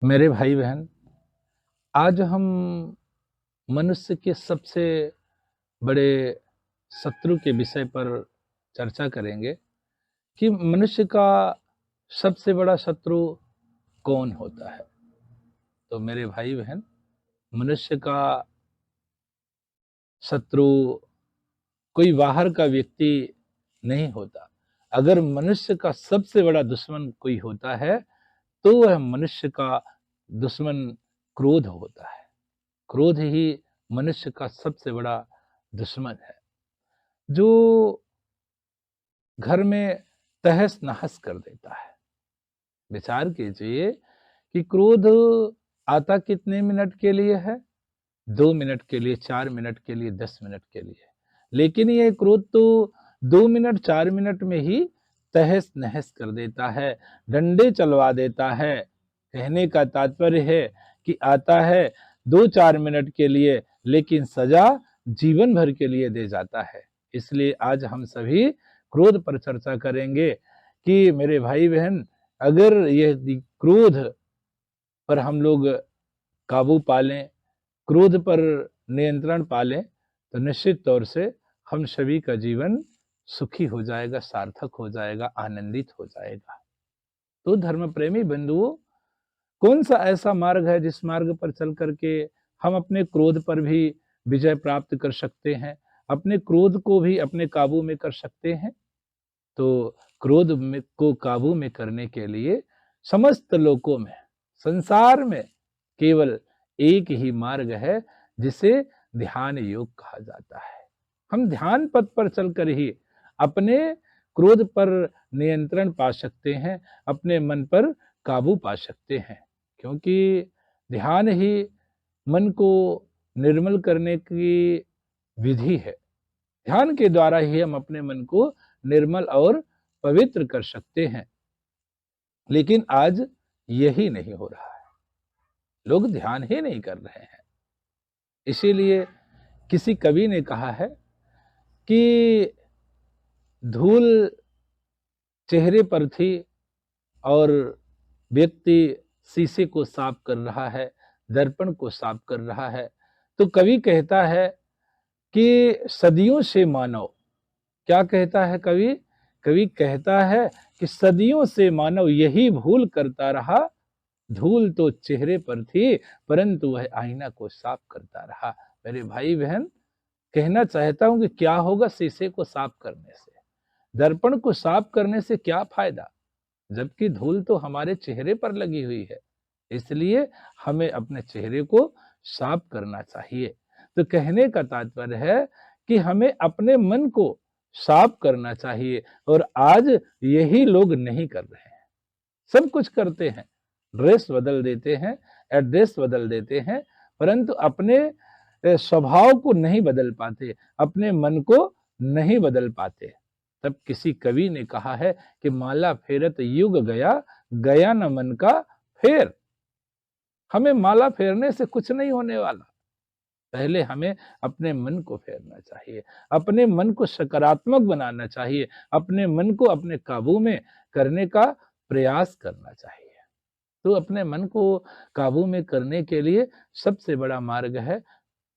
मेरे भाई बहन, आज हम मनुष्य के सबसे बड़े शत्रु के विषय पर चर्चा करेंगे कि मनुष्य का सबसे बड़ा शत्रु कौन होता है। तो मेरे भाई बहन, मनुष्य का शत्रु कोई बाहर का व्यक्ति नहीं होता। अगर मनुष्य का सबसे बड़ा दुश्मन कोई होता है तो वह मनुष्य का दुश्मन क्रोध होता है। क्रोध ही मनुष्य का सबसे बड़ा दुश्मन है, जो घर में तहस नहस कर देता है। विचार कीजिए कि क्रोध आता कितने मिनट के लिए है? 2 मिनट के लिए, 4 मिनट के लिए, 10 मिनट के लिए। लेकिन ये क्रोध तो 2 मिनट 4 मिनट में ही तहस नहस कर देता है, डंडे चलवा देता है। कहने का तात्पर्य है कि आता है 2-4 मिनट के लिए, लेकिन सजा जीवन भर के लिए दे जाता है। इसलिए आज हम सभी क्रोध पर चर्चा करेंगे कि मेरे भाई बहन, अगर यह क्रोध पर हम लोग काबू पा लें, क्रोध पर नियंत्रण पा लें, तो निश्चित तौर से हम सभी का जीवन सुखी हो जाएगा, सार्थक हो जाएगा, आनंदित हो जाएगा। तो धर्म प्रेमी बंधुओं, कौन सा ऐसा मार्ग है जिस मार्ग पर चल करके हम अपने क्रोध पर भी विजय प्राप्त कर सकते हैं, अपने क्रोध को भी अपने काबू में कर सकते हैं? तो क्रोध में को काबू में करने के लिए समस्त लोकों में, संसार में केवल एक ही मार्ग है, जिसे ध्यान योग कहा जाता है। हम ध्यान पथ पर चलकर ही अपने क्रोध पर नियंत्रण पा सकते हैं, अपने मन पर काबू पा सकते हैं, क्योंकि ध्यान ही मन को निर्मल करने की विधि है। ध्यान के द्वारा ही हम अपने मन को निर्मल और पवित्र कर सकते हैं। लेकिन आज यही नहीं हो रहा है, लोग ध्यान ही नहीं कर रहे हैं। इसीलिए किसी कवि ने कहा है कि धूल चेहरे पर थी और व्यक्ति शीशे को साफ कर रहा है, दर्पण को साफ कर रहा है। तो कवि कहता है कि सदियों से मानव, क्या कहता है कवि? कवि कहता है कि सदियों से मानव यही भूल करता रहा, धूल तो चेहरे पर थी परंतु वह आईना को साफ करता रहा। मेरे भाई बहन, कहना चाहता हूं कि क्या होगा शीशे को साफ करने से, दर्पण को साफ करने से क्या फायदा, जबकि धूल तो हमारे चेहरे पर लगी हुई है। इसलिए हमें अपने चेहरे को साफ करना चाहिए। तो कहने का तात्पर्य है कि हमें अपने मन को साफ करना चाहिए, और आज यही लोग नहीं कर रहे हैं। सब कुछ करते हैं, ड्रेस बदल देते हैं, एड्रेस बदल देते हैं, परंतु अपने स्वभाव को नहीं बदल पाते, अपने मन को नहीं बदल पाते। तब किसी कवि ने कहा है कि माला फेरत युग गया, गया न मन का फेर। हमें माला फेरने से कुछ नहीं होने वाला, पहले हमें अपने मन को फेरना चाहिए, अपने मन को सकारात्मक बनाना चाहिए, अपने मन को अपने काबू में करने का प्रयास करना चाहिए। तो अपने मन को काबू में करने के लिए सबसे बड़ा मार्ग है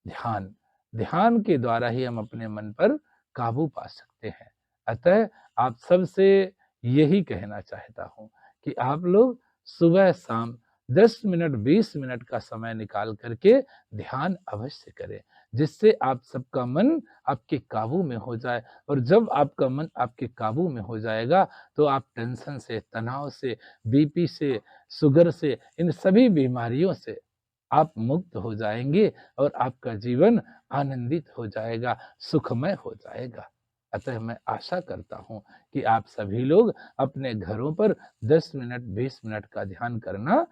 ध्यान। ध्यान के द्वारा ही हम अपने मन पर काबू पा सकते हैं। अतः आप सबसे यही कहना चाहता हूं कि आप लोग सुबह शाम 10 मिनट 20 मिनट का समय निकाल करके ध्यान अवश्य करें, जिससे आप सबका मन आपके काबू में हो जाए। और जब आपका मन आपके काबू में हो जाएगा तो आप टेंशन से, तनाव से, बीपी से, शुगर से, इन सभी बीमारियों से आप मुक्त हो जाएंगे और आपका जीवन आनंदित हो जाएगा, सुखमय हो जाएगा। अतः मैं आशा करता हूं कि आप सभी लोग अपने घरों पर 10 मिनट 20 मिनट का ध्यान करना